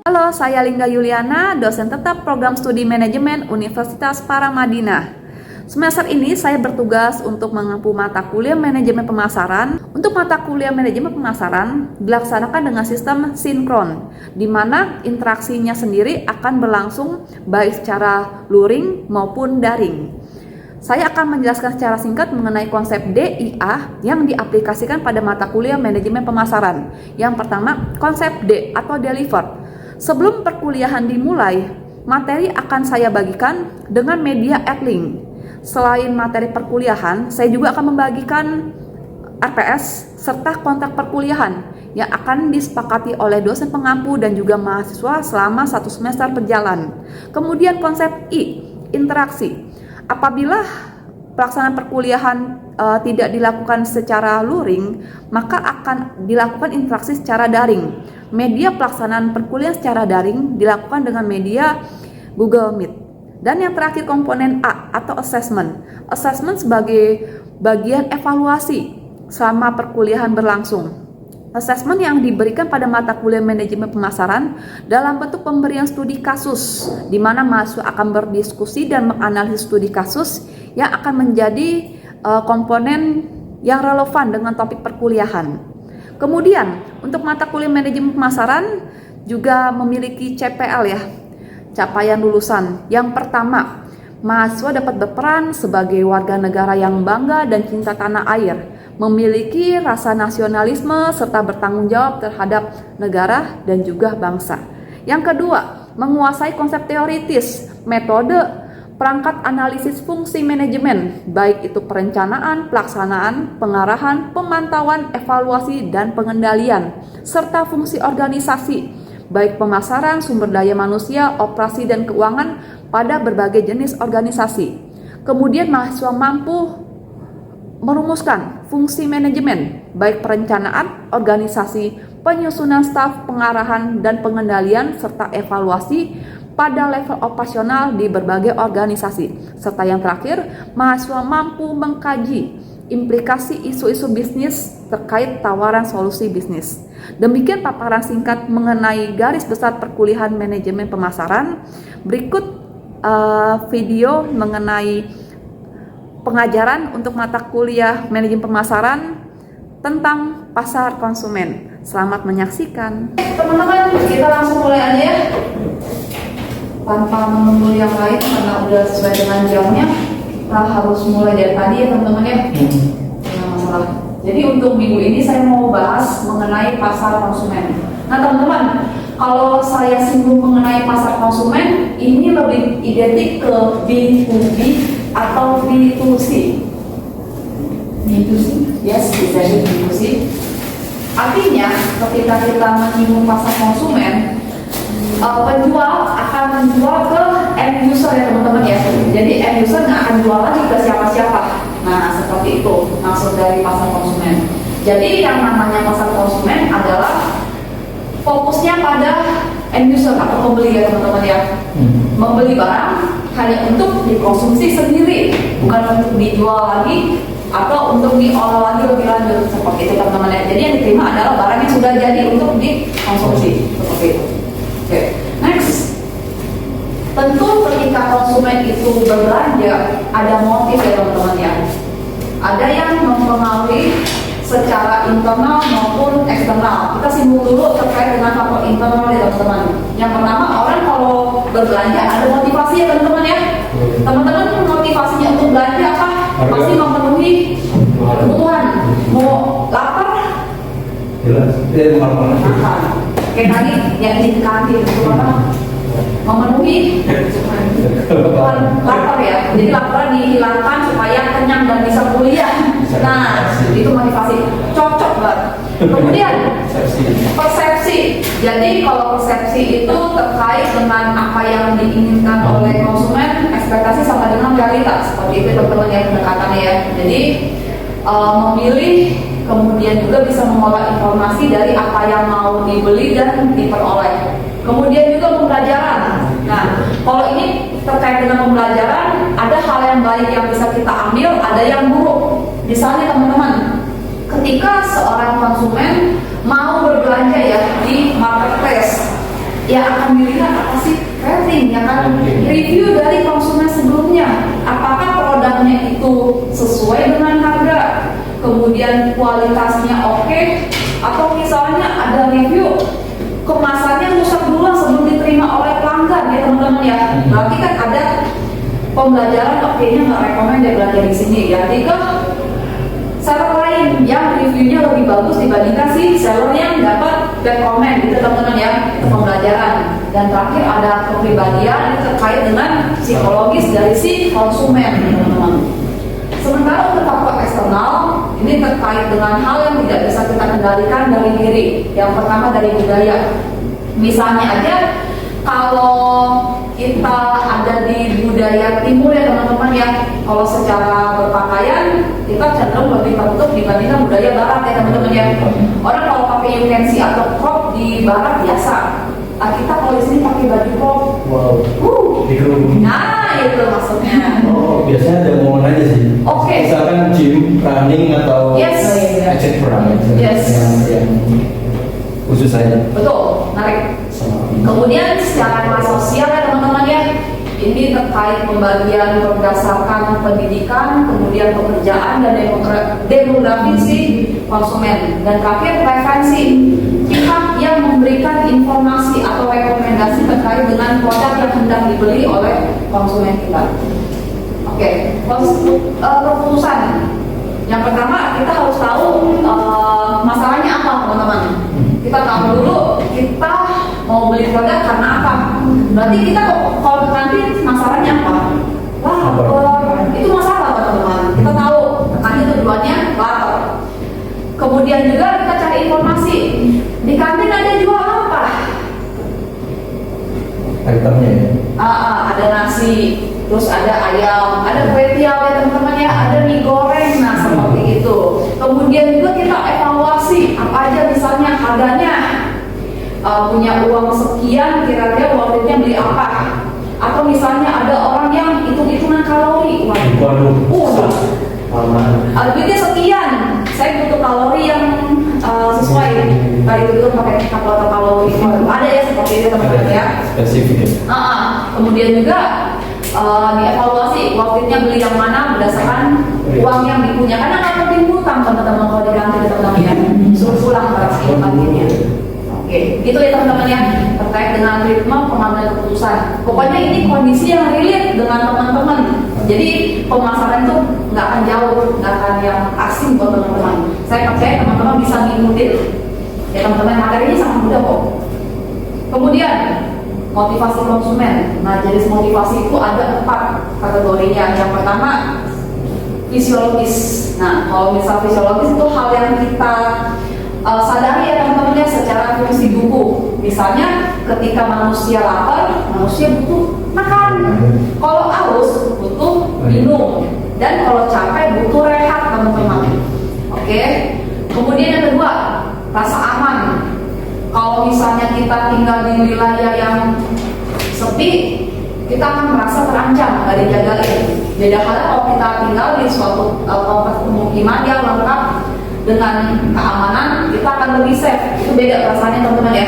Halo, saya Lingga Yuliana, dosen tetap program studi manajemen Universitas Paramadina. Semester ini saya bertugas untuk mengempu mata kuliah manajemen pemasaran. Untuk mata kuliah manajemen pemasaran dilaksanakan dengan sistem sinkron, di mana interaksinya sendiri akan berlangsung baik secara luring maupun daring. Saya akan menjelaskan secara singkat mengenai konsep DIA yang diaplikasikan pada mata kuliah manajemen pemasaran. Yang pertama, konsep D atau deliver. Sebelum perkuliahan dimulai, materi akan saya bagikan dengan media Edlink. Selain materi perkuliahan, saya juga akan membagikan RPS serta kontak perkuliahan yang akan disepakati oleh dosen pengampu dan juga mahasiswa selama 1 semester berjalan. Kemudian konsep I, interaksi. Apabila pelaksanaan perkuliahan tidak dilakukan secara luring, maka akan dilakukan interaksi secara daring. Media pelaksanaan perkuliahan secara daring dilakukan dengan media Google Meet. Dan yang terakhir komponen A atau assessment. Assessment sebagai bagian evaluasi selama perkuliahan berlangsung. Assessment yang diberikan pada mata kuliah manajemen pemasaran dalam bentuk pemberian studi kasus, di mana mahasiswa akan berdiskusi dan menganalisis studi kasus yang akan menjadi komponen yang relevan dengan topik perkuliahan. Kemudian, untuk mata kuliah manajemen pemasaran juga memiliki CPL ya, capaian lulusan. Yang pertama, mahasiswa dapat berperan sebagai warga negara yang bangga dan cinta tanah air, memiliki rasa nasionalisme serta bertanggung jawab terhadap negara dan juga bangsa. Yang kedua, menguasai konsep teoritis, metode, perangkat analisis fungsi manajemen, baik itu perencanaan, pelaksanaan, pengarahan, pemantauan, evaluasi, dan pengendalian, serta fungsi organisasi, baik pemasaran, sumber daya manusia, operasi, dan keuangan pada berbagai jenis organisasi. Kemudian mahasiswa mampu merumuskan fungsi manajemen, baik perencanaan, organisasi, penyusunan staf, pengarahan, dan pengendalian, serta evaluasi pada level operasional di berbagai organisasi. Serta yang terakhir, mahasiswa mampu mengkaji implikasi isu-isu bisnis terkait tawaran solusi bisnis. Demikian paparan singkat mengenai garis besar perkuliahan manajemen pemasaran. Berikut video mengenai pengajaran untuk mata kuliah manajemen pemasaran tentang pasar konsumen. Selamat menyaksikan. Teman-teman, kita langsung mulai aja ya. Tanpa menunggu yang lain karena udah sesuai dengan jamnya, kita harus mulai dari tadi ya teman-teman ya. Nggak masalah. Jadi untuk minggu ini saya mau bahas mengenai pasar konsumen. Nah teman-teman, kalau saya singgung mengenai pasar konsumen, ini lebih identik ke B2B atau B2C. B2C? Yes, bisa B2C. Artinya, ketika kita menyinggung pasar konsumen, penjual akan menjual ke end user ya teman-teman ya. Jadi end user nggak akan jual lagi ke siapa-siapa. Nah seperti itu maksud dari pasar konsumen. Jadi yang namanya pasar konsumen adalah fokusnya pada end user atau pembeli ya teman-teman ya. Membeli barang hanya untuk dikonsumsi sendiri, bukan untuk dijual lagi atau untuk diolah lagi lebih lanjut seperti itu teman-teman ya. Jadi yang diterima adalah barang yang sudah jadi untuk dikonsumsi seperti itu. Oke, next. Tentu ketika konsumen itu berbelanja ada motif ya teman-teman ya. Ada yang mempengaruhi secara internal maupun eksternal. Kita singgung dulu terkait dengan faktor internal ya teman-teman. Yang pertama, orang kalau berbelanja ada motivasi ya teman-teman ya. Teman-teman motivasinya untuk belanja apa? Pasti memenuhi kebutuhan. Mau lapar? Jelas. Makan. Kayak tadi yang di kantin itu apa? Memenuhi kebutuhan lapar ya. Jadi lapar dihilangkan supaya kenyang dan bisa kuliah. Nah, itu motivasi. Cocok banget. Kemudian persepsi. Jadi kalau persepsi itu terkait dengan apa yang diinginkan oleh konsumen, ekspektasi sama dengan realitas. Seperti itu teman-teman yang pendekatannya ya. Jadi memilih, kemudian juga bisa mengolah informasi dari apa yang mau dibeli dan diperoleh. Kemudian juga pembelajaran. Nah, kalau ini terkait dengan pembelajaran, ada hal yang baik yang bisa kita ambil, ada yang buruk. Misalnya teman-teman, ketika seorang konsumen mau berbelanja ya di marketplace, ya yang akan dilihat apa sih? Rating, ya kan? Review dari konsumen sebelumnya, apakah produknya itu sesuai dengan harga, kemudian kualitasnya oke, atau misalnya ada review kemasannya rusak duluan sebelum diterima oleh pelanggan, ya teman-teman ya. Berarti kan ada pembelajaran, oke-nya nggak rekomend dia belajar di sini. Yang ketiga, seller lain yang reviewnya lebih bagus dibandingkan si seller yang dapat bad comment, gitu teman-teman ya. Itu pembelajaran. Dan terakhir ada kepribadian, ini terkait dengan psikologis dari si konsumen, teman-teman. Sementara untuk faktor eksternal, ini terkait dengan hal yang tidak bisa kita kendalikan dari diri. Yang pertama dari budaya. Misalnya aja, kalau kita ada di budaya timur ya teman-teman ya, kalau secara berpakaian kita cenderung lebih tertutup dibandingkan budaya barat ya teman-teman ya. Orang kalau pakai UNC atau crop di barat biasa, kita kalau di sini pakai baju crop. Wow. Nah itu maksudnya. Oh, biasanya ada momen aja sih. Oke. Misalkan gym, running atau etc. Yes. Yang khusus saja. Betul, menarik. Kemudian secara kelas sosial ya teman-teman ya, ini terkait pembagian berdasarkan pendidikan, kemudian pekerjaan dan demografi si konsumen. Dan terakhir preferensi pihak yang memberikan informasi atau rekomendasi terkait dengan produk yang hendak dibeli oleh konsumen kita. Oke, keputusan. Yang pertama kita harus tahu masalahnya apa teman-teman. Kita tahu dulu kita mau beli produk karena apa. Berarti kita kalau nanti masalahnya apa? Lapar. Itu masalah teman-teman. Kita tahu nanti tujuannya lapar. Kemudian juga kita cari informasi. Di kantin ada jual apa? Itemnya ya. Ada nasi, terus ada ayam, ada kue tiaw ya teman-teman ya, ada mie goreng, nah seperti itu. Kemudian juga kita evaluasi apa aja misalnya harganya, punya uang sekian kira-kira waktunya beli apa, atau misalnya ada orang yang hitung-hitungan kalori, duitnya sekian, saya butuh kalori yang sesuai. Tadi itu pakai kalkulator kalori, ada ya seperti itu teman-teman ya. Spesifik ya. Kemudian juga dievaluasi waktunya beli yang mana berdasarkan uang yang dipunya, karena nggak penting hutang teman-teman kalau diganti teman-teman ya, suruh pulang pada saat bagiannya. Oke, gitu ya teman-teman ya, terkait dengan ritme pengambilan keputusan. Pokoknya ini kondisi yang relate dengan teman-teman. Jadi pemasaran itu nggak akan jauh, nggak akan yang asing buat teman-teman. Saya percaya teman-teman bisa ngikutin. Ya teman-teman, materinya sangat mudah kok. Kemudian motivasi konsumen. Nah, jenis motivasi itu ada 4 kategorinya. Yang pertama fisiologis. Nah, kalau misal fisiologis itu hal yang kita sadari ya teman-teman ya, secara fungsi tubuh. Misalnya ketika manusia lapar, manusia butuh makan. Kalau haus butuh minum. Dan kalau capek butuh rehat teman-teman. Oke. Kemudian yang kedua, rasa aman. Kalau misalnya kita tinggal di wilayah yang sepi, kita akan merasa terancam, nggak dijagain. Beda halnya kalau kita tinggal di suatu kompleks pemukiman yang lengkap dengan keamanan, kita akan lebih safe. Itu beda perasaannya teman-teman ya.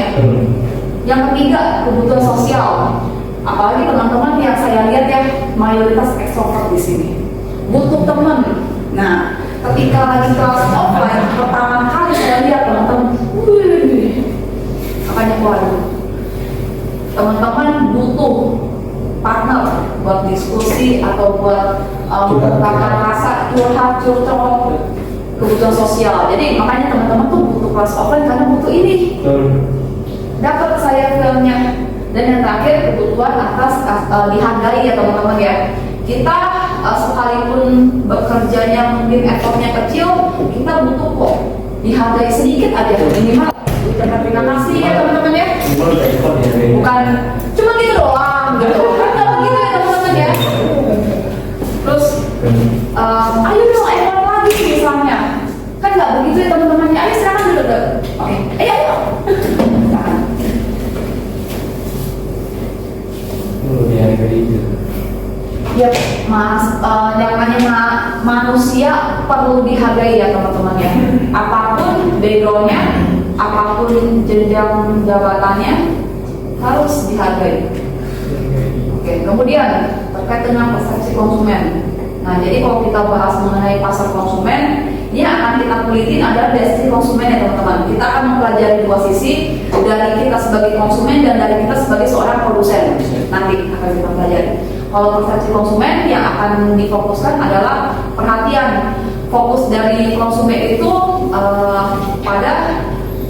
Yang ketiga, kebutuhan sosial. Apalagi teman-teman yang saya lihat ya, mayoritas ekstrovert di sini butuh teman. Nah, ketika lagi kelas offline pertama kali saya lihat teman-teman, makanya waduh, teman-teman butuh partner buat diskusi atau buat mengungkapkan rasa curhat, kebutuhan sosial. Jadi makanya teman-teman tuh butuh kelas offline karena butuh ini. Dapat saya filmnya. Dan yang terakhir, kebutuhan atas dihargai ya teman-teman ya. Kita sekalipun bekerjanya mungkin effortnya kecil, kita butuh kok dihargai sedikit aja minimal. Ucapan terima kasih ya teman-teman ya. Bukan cuma gitu doang gitu. Kan nggak begitu ya teman-teman ya. Terus ayo dong effort lagi misalnya. Kan nggak begitu ya teman-teman ya. Ayo silakan dulu. Oke. Ayo. Ya mas, yang namanya manusia perlu dihargai ya teman-teman ya. Apapun backgroundnya, apapun jenjang jabatannya, harus dihargai. Oke, kemudian terkait dengan persepsi konsumen. Nah, jadi kalau kita bahas mengenai pasar konsumen, ini akan kita kulitin adalah dari sisi konsumen ya teman-teman. Kita akan mempelajari dua sisi, dari kita sebagai konsumen dan dari kita sebagai seorang produsen. Nanti akan kita pelajari. Kalau persepsi konsumen yang akan difokuskan adalah perhatian. Fokus dari konsumen itu pada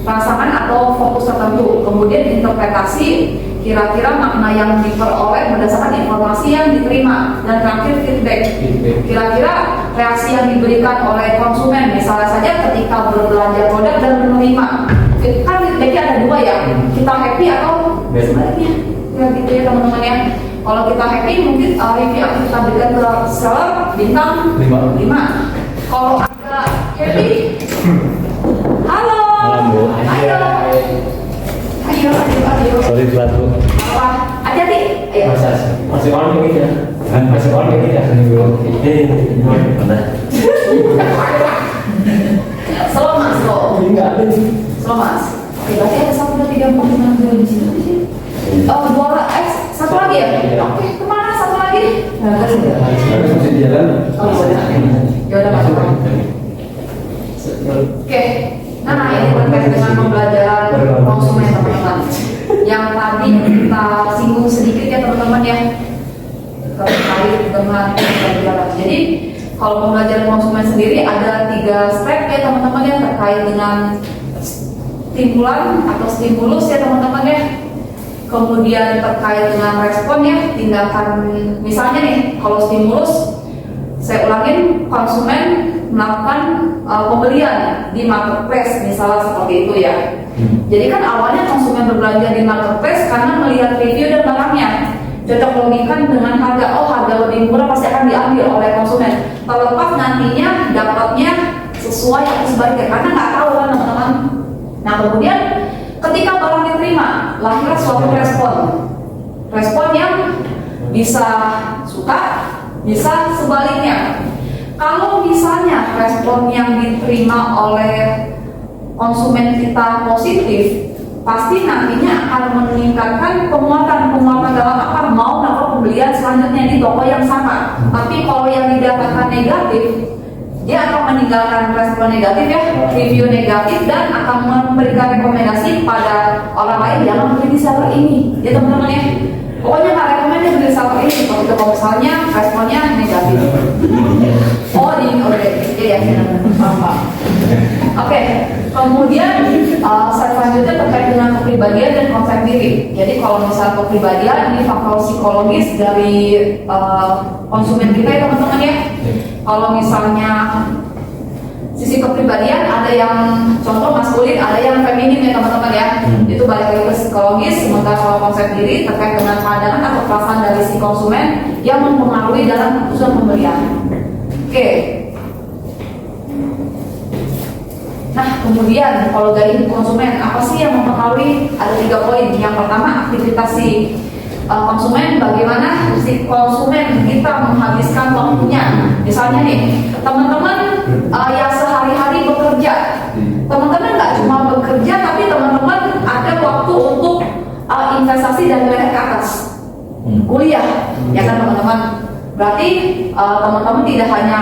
perasaan atau fokus tertentu. Kemudian interpretasi, kira-kira makna yang diperoleh berdasarkan informasi yang diterima, dan terakhir feedback. Kira-kira reaksi yang diberikan oleh konsumen, misalnya saja ketika berbelanja produk dan menerima, kan feedbacknya ada dua ya, kita happy atau sebaliknya, ya gitu ya teman-teman ya. Kalau kita happy mungkin review akan kita berikan ke seller bintang 5. Kalau agak happy, halo, ayo. Sorry telat Bu. Apa? Hati-hati. Ayo. Masih on gitu ya? Masih on gitu ya? Mana? Slow mas, slow. Enggak ada. Slow mas. Oke, berarti ada 1, 2, 3, 4, 5, 6, 7 di sini. Oh, satu lagi ya? Oke, kemana satu lagi? Nah, kasih ya. Harus masih di jalan. Oh, ya udah masuk. Oke. Nah, ini terkait dengan pembelajaran konsumen teman-teman. Yang tadi kita singgung sedikit ya teman-teman ya, terkait dengan pembelajaran. Jadi kalau pembelajaran konsumen sendiri ada 3 step ya teman-teman ya, terkait dengan stimulan atau stimulus ya teman-teman ya. Kemudian terkait dengan respon ya, tindakan. Misalnya nih, kalau stimulus, saya ulangin, konsumen melakukan pembelian di marketplace misalnya seperti itu ya. Jadi kan awalnya konsumen berbelanja di marketplace karena melihat review dan barangnya, cocok logikan dengan harga. Oh, harga lebih murah pasti akan diambil oleh konsumen, terlepas nantinya dapatnya sesuai atau sebaliknya, karena nggak tahu kan teman-teman. Nah, kemudian ketika barang diterima, lahirlah suatu respon yang bisa suka, bisa sebaliknya. Kalau misalnya respon yang diterima oleh konsumen kita positif, pasti nantinya akan meningkatkan penguatan dalam apa? Mau melakukan pembelian selanjutnya di toko yang sama. Tapi kalau yang didapatkan negatif, dia akan meninggalkan respon negatif ya, review negatif, dan akan memberikan rekomendasi pada orang lain jangan beli di seller ini, ya teman-teman ya. Pokoknya nggak rekomendasi beli seller ini kalau misalnya responnya negatif. Oh, ya, apa? Oke, kemudian slide selanjutnya terkait dengan kepribadian dan konsep diri. Jadi kalau misalnya kepribadian, ini faktor psikologis dari konsumen kita ya teman-teman ya. Kalau misalnya sisi kepribadian ada yang contoh maskulin, ada yang feminim ya teman-teman ya. Itu balik lagi ke psikologis. Sementara kalau konsep diri terkait dengan pandangan atau perasaan dari si konsumen yang mempengaruhi dalam keputusan pembelian. Oke. Nah, kemudian kalau dari konsumen apa sih yang mempengaruhi? Ada 3 poin. Yang pertama, aktivitas si konsumen, bagaimana si konsumen kita menghabiskan waktunya. Misalnya nih, teman-teman yang sehari-hari bekerja, teman-teman nggak cuma bekerja, tapi teman-teman ada waktu untuk investasi dan menengah ke atas, kuliah, ya kan teman-teman. Berarti teman-teman tidak hanya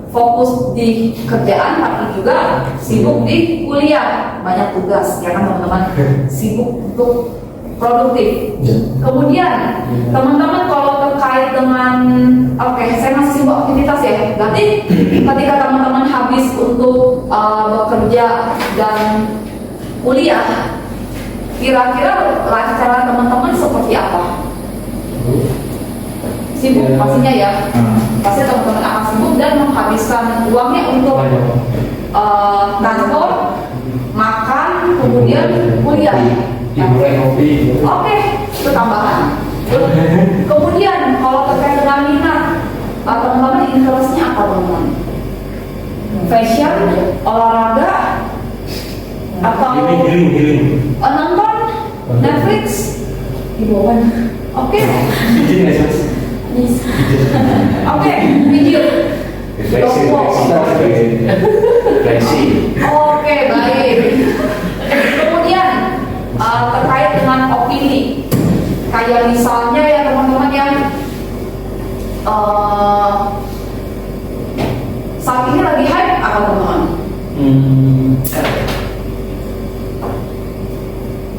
fokus di kerjaan, tapi juga sibuk di kuliah, banyak tugas, ya kan teman-teman, sibuk untuk produktif. Kemudian teman-teman kalau terkait dengan saya masih sibuk aktivitas ya, berarti ketika teman-teman habis untuk bekerja dan kuliah, kira-kira cara teman-teman seperti apa? Sibuk pastinya ya, pasti teman-teman akan sibuk dan menghabiskan uangnya untuk kantor, makan, kemudian kuliah. Oke, itu tambahan. Kemudian kalau terkait dengan minat, teman-teman interestnya apa teman-teman? Fashion, olahraga, atau nonton Netflix, hiburan. Oke. Oke, video. Oke, baik. Kemudian terkait dengan opini,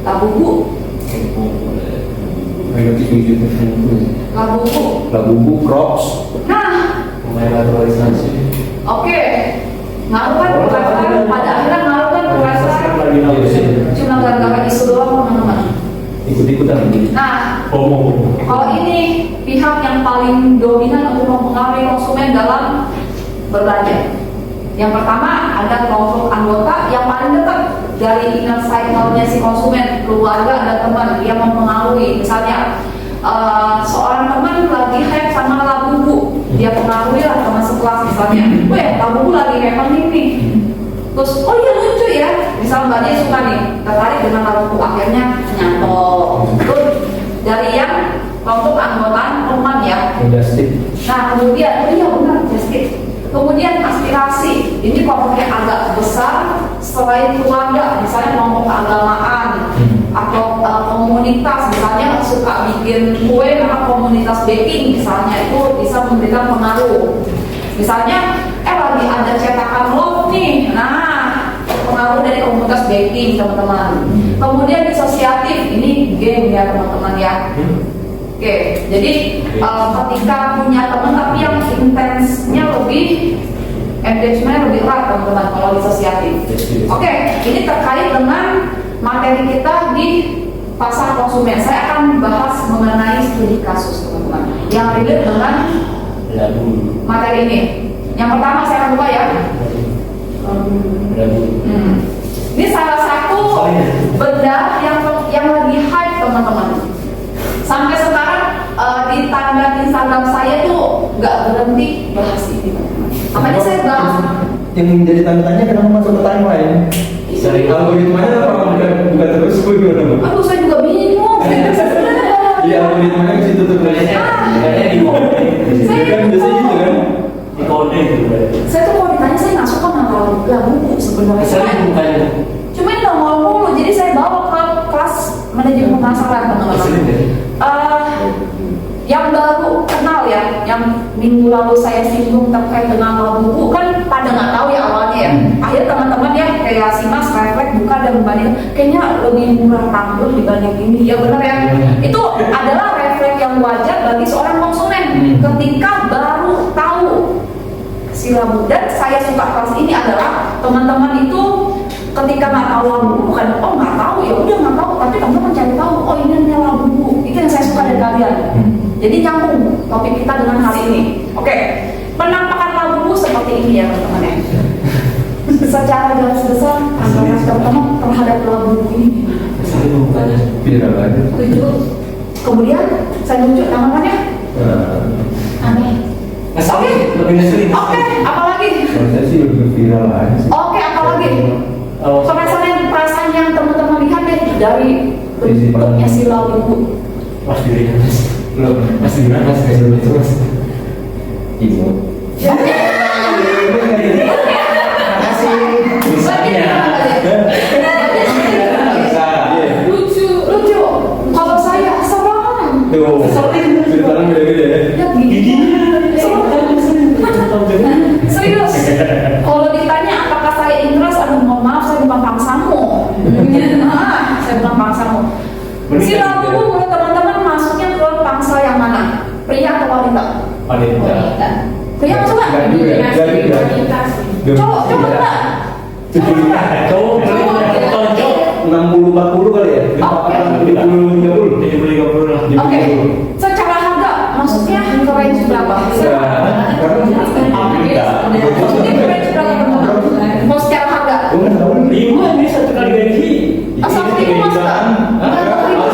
Labubu, Labubu. Labubu, Crocs. Nah, Pemain naturalisasi. oke. Ngaruh kan perasaan, pada akhirnya ngaruh kan perasaan. Cuma gara-gara isu doang teman-teman. Ikut-ikutan. Nah, Oh. kalau ini pihak yang paling dominan untuk mempengaruhi konsumen dalam berbelanja. Yang pertama ada kelompok anggota yang paling dekat dari inner cycle-nya si konsumen, keluarga dan teman yang mempengaruhi. Misalnya seorang teman lagi hype sama Labubu, dia pengaruhi lah teman sekelas misalnya, weh Labubu lagi hype nih. Terus, oh iya lucu ya, misal Mbak Dia suka nih, tertarik dengan Labubu, akhirnya nyantol. Terus dari yang kelompok anggota teman ya. Industri. Nah kemudian, oh iya benar, just it. Kemudian aspirasi, ini kelompoknya agak besar selain keluarga, misalnya kelompok keagamaan atau komunitas, misalnya suka bikin kue nama komunitas baking, misalnya itu bisa memberikan pengaruh. Misalnya, lagi ada cetakan love nih, nah pengaruh dari komunitas baking teman-teman. Kemudian disosiatif, ini game ya teman-teman ya. Oke, jadi ketika punya teman tapi yang intensnya lebih, engagementnya lebih erat teman-teman kalau disosiatif. Oke, ini terkait dengan materi kita di pasar konsumen. Saya akan bahas mengenai studi kasus teman-teman yang relate dengan materi ini. Yang pertama saya akan buka ya. Ini salah satu benda yang lagi hype teman-teman. Sampai sekarang di timeline Instagram saya tuh nggak berhenti bahas ini teman-teman. Makanya saya bahas. Yang menjadi tanda tanya kenapa masuk ke timeline? Sering Algoritmanya apa bukan terus gimana? Aduh saya juga bingung. Iya algoritmanya ke situ tuh kayaknya di kode. Saya kan biasanya gitu kan? Di kode gitu berarti. Saya tuh kalau ditanya saya nggak suka sama Labubu sebenarnya. Sering bukan. Cuma nggak mau mulu, jadi saya bawa ke kelas manajemen pemasaran teman-teman. Sering deh. Yang baru kenal ya, yang minggu lalu saya singgung terkait dengan Labubu kan pada nggak tahu ya awalnya ya. Akhirnya teman-teman ya kayak si Mas refleks buka dan membanding, kayaknya lebih murah tampil dibanding ini. Ya benar ya. Itu adalah refleks yang wajar bagi seorang konsumen ketika baru tahu si Labubu. Dan saya suka kelas ini adalah teman-teman itu ketika nggak tahu Labubu bukan nggak tahu ya udah nggak tahu, tapi teman-teman cari tahu ini Labubu. Itu yang saya suka dari kalian. Jadi nyambung topik kita dengan hal ini. Oke, penampakan Labubu seperti ini ya teman-teman ya. Secara garis besar pandangan teman-teman terhadap Labubu ini. Sering bukannya. Viral aja. Setuju. Kemudian saya tunjuk namanya. Aneh. Ngeselin, lebih ngeselin. Oke, apalagi? Kalau saya sih lebih viral aja. Oke, apalagi? Oh. Perasaan yang teman-teman lihat deh dari bentuknya si Labubu. Mas diri Belum. masih gimana mas kayak dulu itu mas. Ibu. Lucu. Kalau saya serem. Tuh. Sekarang gede-gede. Lihat giginya. Serius. Kalau ditanya apakah saya interest, aduh mohon maaf saya bukan pangsamu. Saya bukan pangsamu. Si Labubu menurut teman-teman masuknya ke pangsa yang mana? Pria atau wanita? Wanita. Pria masuk nggak? Cowok nggak? Cowok tonjok 60-40 kali ya? Oke. 70-30. 70-30 lah. Oke. Secara harga maksudnya ke range berapa? Maksudnya ke range berapa teman-teman? Mau secara harga? Lima ini satu kali gaji. Asal ini mas nggak?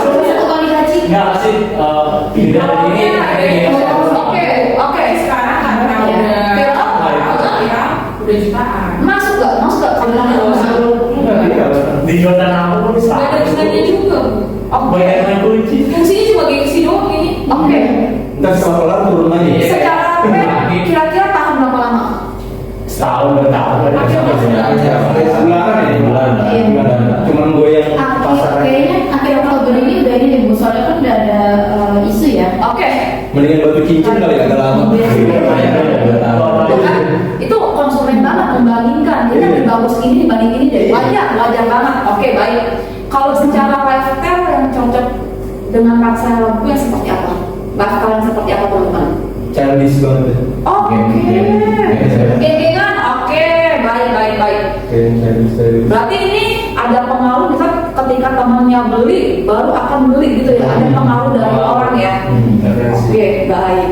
Satu kali gaji? Nggak sih. Pindah dari ini. Oke. Sekarang harganya udah jutaan. Masuk nggak? Di jual tanah aku pun sama. juga. Banyak yang kunci. Fungsinya cuma gengsi doang ini. Oke. Ntar setelah kelar turun lagi. Secara rate kira-kira tahan berapa lama? Setahun 2 tahun. Bulanan ya? Bulanan. Cuman gue yang pasar. Kayaknya akhir Oktober ini udah ini deh Bu, soalnya kan udah ada isu ya. Oke. Mendingan batu cincin kali ya, agak lama. Itu kan itu konsumen banget membandingkan. Ini lebih bagus ini dibanding ini deh. Wajar banget. Oke, baik. Kalau secara lifestyle yang cocok dengan lifestyle lagu yang seperti apa? Lifestyle yang seperti apa teman-teman? Childish banget. Oke. Geng-gengan, oke, baik. Childish. Berarti ini ada pengaruh misal ketika temannya beli, baru akan beli gitu ya. Ada pengaruh dari orang ya. Oke, baik.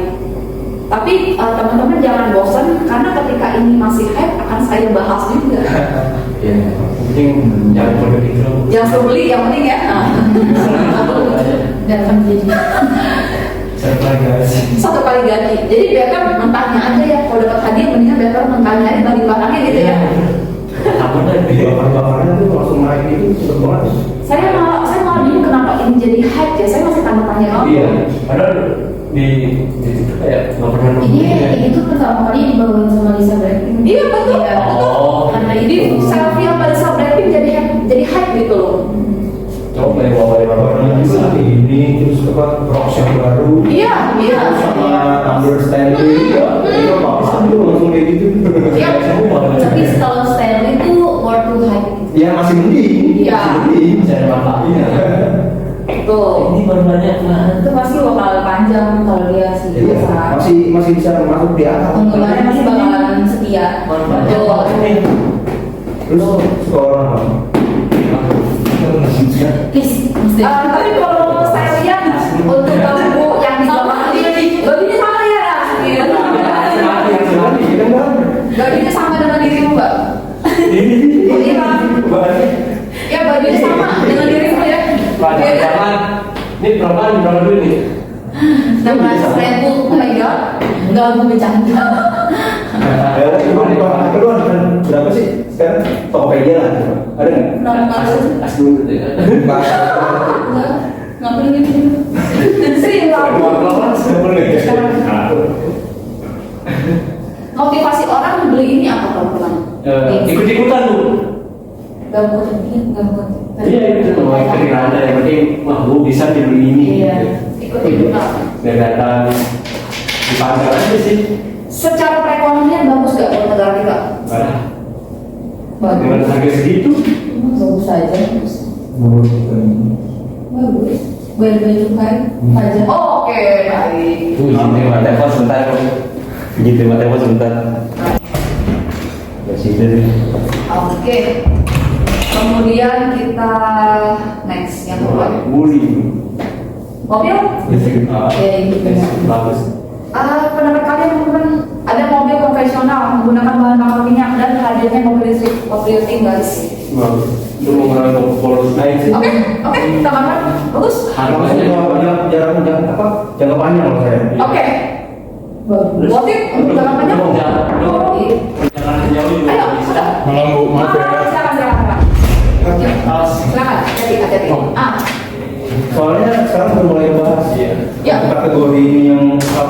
Tapi teman-teman jangan bosan karena ketika ini masih hype akan saya bahas juga. Iya, penting jangan produk itu. Jangan suruh beli, yang penting ya. Datang jadi. Satu kali gaji. Jadi better mentahnya aja ya. Kalau dapat hadiah mendingan better mentahnya aja bagi barangnya gitu ya. Takut deh. Bakar-bakarnya tuh langsung naik itu cepet banget. Saya malah bingung kenapa ini jadi hype ya. Saya masih tanda-tanya banget. Iya, padahal di situ kayak nggak pernah Ini itu pertama kali dibangun sama Lisa Blackpink. Iya betul. Iya. Betul. Karena Jadi itu selfie yang pada saat Blackpink jadi hype gitu loh. coba yang bawa Bakarnya juga ini terus apa rocks yang baru. Iya. Terus sama understanding itu apa tuh langsung kayak gitu. Iya. tapi kalau style itu worth to hype. Ya masih mending. Iya. Masih mending. bisa ada manfaatnya. Betul. Ini baru banyak banget. Itu pasti bakal panjang kalau dia sih Iya, biasa. masih bisa masuk di atas. Penggemarnya masih bakalan setia. Manfaatnya Betul. apa nih? Terus sekolah apa? Please, mesti. Tapi kalau saya lihat untuk bambu yang di bawah ini, bajunya sama ya? Iya. Bajunya sama dengan dirimu mbak? Iya. Ya bajunya sama dengan dirimu ya? Jangan. Ini berapa dulu nih? 16.000. Oh my god. Enggak, gue bercanda. Kedua berapa sih sekarang Tokopedia lah ada nggak? As dulu deh. Nggak perlu gitu. Sering lah. Motivasi orang beli ini apa teman-teman? Ikut-ikutan tuh. Gak mau terbikin, gak mau. Iya itu tuh ketinggalan yang penting wah gue bisa dibeli ini. Iya. Ikut-ikutan. Dan datang di pasar aja sih. Secara perekonomian bagus gak buat negara kita? Dengan harga segitu. Bagus aja. Bagus. Bayar cukai pajak. Oke, baik. Tuh izin terima telepon sebentar. Izin terima telepon sebentar. Ya situ deh. Oke. Kemudian kita next yang kedua. Muli. Mobil? Ya, gitu. Bagus. Pendapat kalian teman-teman, ada mobil konvensional menggunakan bahan bakar minyak dan hadirnya mobil listrik. What do you think guys? Bagus. Itu mengurangi polusi naik sih. Oke, teman-teman, bagus. Harganya Jangka panjang loh saya. Oke, Bagus. worth it untuk jangka panjang. Jangan jauh juga. Ayo, sudah. Malam Bu, maaf ya. Silakan. Silakan, hati-hati. Soalnya sekarang udah mulai bahas Ya. kategori ini yang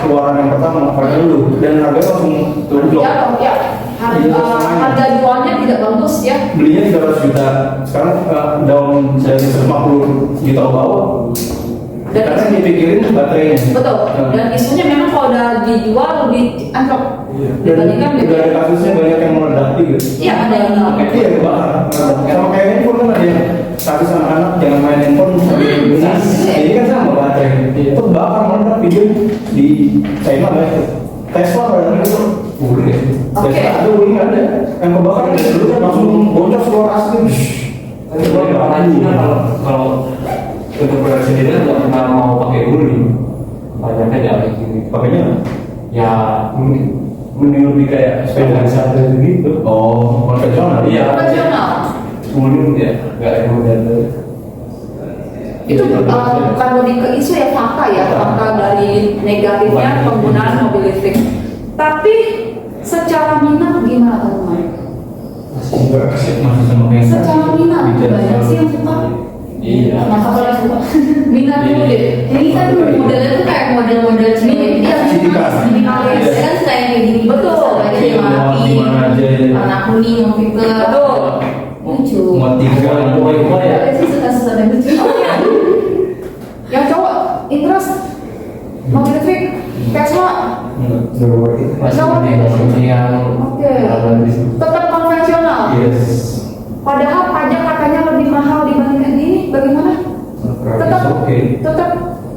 keluaran yang pertama pada dulu dan harganya langsung turun. Ya. Harga jualnya tidak bagus ya. Belinya 300 juta, sekarang down dari 150 juta ke bawah. Dan Karena yang dipikirin baterainya. betul. Dan isunya memang kalau udah dijual lebih anjlok Dan dibandingkan udah ada kasusnya banyak yang meledak gitu. Iya, ada yang Iya, kebakar. Sama kayak handphone kan ada yang kasus anak-anak jangan main handphone sambil benar. Ini kan sama baterai. Itu bakar meledak video di China banyak. Tesla banyak itu. Oke. Tesla ada uling ada yang kebakar dulu langsung bocor keluar asli. Kalau untuk produksi sendiri nggak pernah mau pakai guling, banyaknya dari sini. Pakainya Ya mending lebih kayak sepeda santai gitu. oh konvensional. Iya. konvensional. Guling ya nggak yang modern. Itu bukan lebih ke isu ya, fakta ya, fakta dari negatifnya penggunaan mobil listrik. Tapi secara minat gimana teman-teman? Masih sama kayak Secara minat banyak sih yang suka. Iya. Masa kalau yang suka. Minat dulu deh. Ini kan modelnya tuh kayak model-model cewek. Iya, minimalis. Saya kan suka yang kayak gini. Betul. Banyak yang rapi. Gimana aja. Warna kuning, yang fitur. Betul. Lucu. Mau tiga, Boy ya. Saya sih suka sesuatu yang lucu. Yang cowok interest mobil listrik Tesla. Masih yang Oke. Tetap konvensional. Yes. Padahal pajak katanya lebih mahal dibandingkan ini.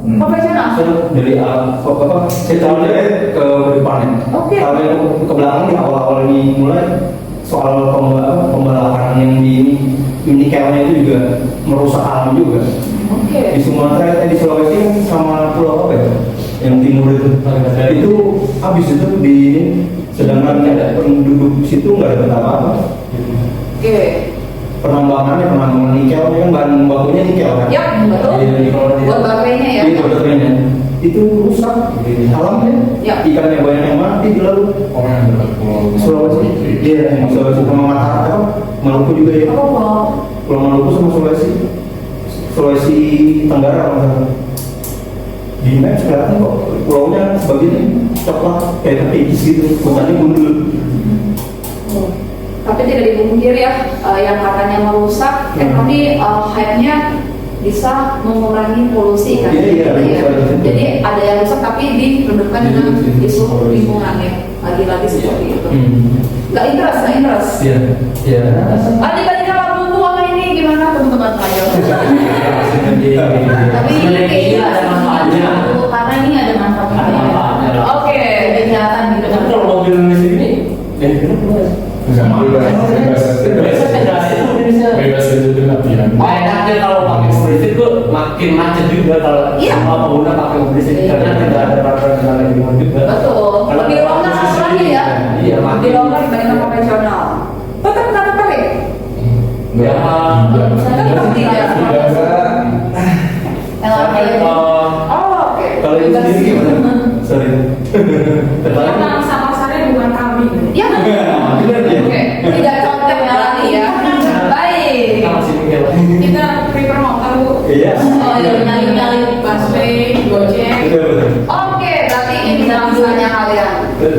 Profesional. Dari apa secara ke depan ya. Oke. Kalau yang ke belakang di awal-awal ini mulai soal pembalakan yang di ini nikelnya itu juga merusak alam juga. Oke. Di Sumatera, di Sulawesi kan sama pulau apa ya? Yang timur itu habis itu di sedangkan penduduk situ nggak ada apa-apa. Oke. Penambangan nikel ini kan bahan bakunya nikel kan? Ya, betul. Buat baterainya ya. Iya, buat baterainya. Itu rusak alamnya. Ya. Ikannya banyak yang mati di laut. Sulawesi. Iya, yang Sulawesi sama Mataram apa? Maluku juga ya. Apa kok? Pulau Maluku sama Sulawesi. Sulawesi Tenggara masalah. Di map kelihatan kok pulaunya sebagian coklat kayak kepikis gitu, hutannya gundul. Tapi tidak dipungkiri ya, yang katanya merusak, tapi hype-nya bisa mengurangi polusi kan? Iya, Jadi ada yang rusak tapi diredupkan dengan isu lingkungannya. Lagi-lagi seperti itu. Nggak interest. Iya. Dibandingkan lampu sama ini gimana teman-teman ayo? Tapi ini kayaknya ada manfaatnya. karena ini ada manfaatnya. Ada manfaatnya. Oke, jadi kelihatan gitu. Tapi kalau mobil listrik ini, yang bebas itu latihan. enaknya kalau pakai mobil listrik tuh makin macet juga kalau Iya. semua pengguna pakai mobil listrik Iya. karena tidak ada peraturan lingkungan juga. Betul. Lebih longgar aturannya ya. Iya, Lebih makin longgar dibandingkan konvensional. Tetap nggak tertarik. Ya, Tetap tidak. LRT. Oh, oke. Kalau itu sendiri gimana? Sorry. Tertarik? Karena pasarnya bukan kami. Ya. Oke. Tidak cocok LRT ya. Baik. kita masih mikir. Kita prefer motor bu. Iya. Oh iya, nyali-nyali. Busway, Gojek. Betul. Oke, berarti ini dalam dunia kalian.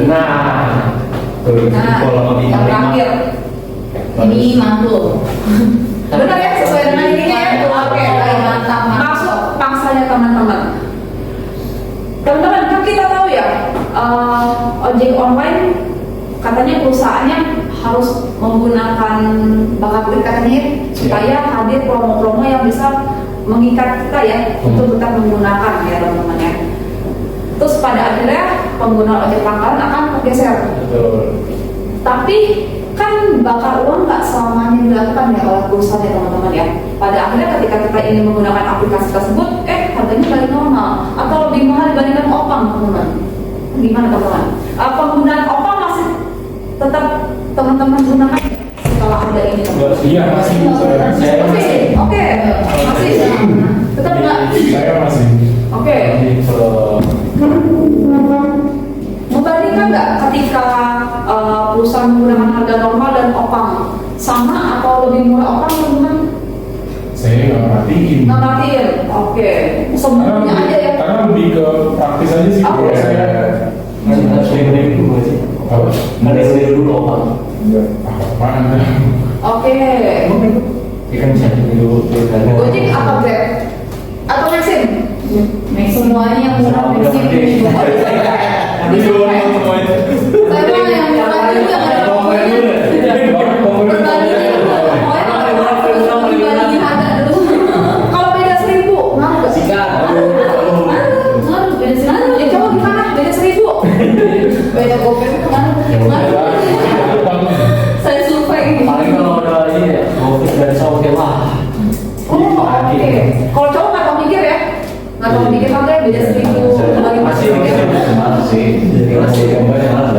Nah, Nah, yang terakhir. Ini mantul. Benar ya, sesuai dengan ini ya. Oke, baik, mantap. Maksud pangsanya teman-teman. Teman-teman kan kita tahu ya, ojek online katanya perusahaannya harus menggunakan bakar duit katanya ya, supaya hadir promo-promo yang bisa mengikat kita ya untuk tetap menggunakan ya teman-teman ya. Terus pada akhirnya pengguna ojek pangkalan akan tergeser. Tapi kan bakar uang nggak selamanya dilakukan ya oleh perusahaan ya teman-teman ya. Pada akhirnya ketika kita ingin menggunakan aplikasi tersebut, harganya balik normal atau lebih mahal dibandingkan opang teman-teman. Gimana teman-teman? Penggunaan opang masih tetap teman-teman gunakan setelah ada ini teman-teman? Iya masih. Saya Masih, oke, masih. Tetap nggak? Saya masih. Oke. Membandingkan nggak ketika perusahaan menggunakan harga normal dan opang sama atau lebih murah opang teman-teman? Saya nggak merhatiin. Nggak perhatiin, oke. Semuanya aja ya. Karena lebih ke praktis aja sih kalau Oke. saya. harus dengerin dulu nggak sih? Apa? Ada dengerin dulu apa? Enggak. Apaan? Oke. Ikan bisa dengerin dulu. Gojek apa Grab? Atau Maxim? Semuanya yang murah Semua bensin. udah penting. Tapi jual semuanya. Saya mah yang murah juga nggak ada pokoknya. Dibandingin harga dulu. Kalau beda 1.000, ngaruh nggak? Sikat. Ngaruh, beda sendiri. Ya coba gimana? Beda 1.000. Beda gopek itu ngaruh. Saya survei. Paling kalau udah ini ya, mau dari Saudi wah. Oh, oke. Kalau cowok nggak tahu mikir ya? Nggak tahu mikir harga beda 1.000. Masih mikir masih. Masih banyak banget.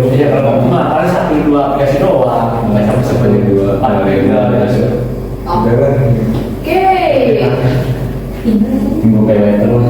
Iya kalau cuma paling 1-2 aplikasi doang, nggak sampai sebanyak 2. Ada legal ya sih. Oke. Tunggu PW terus.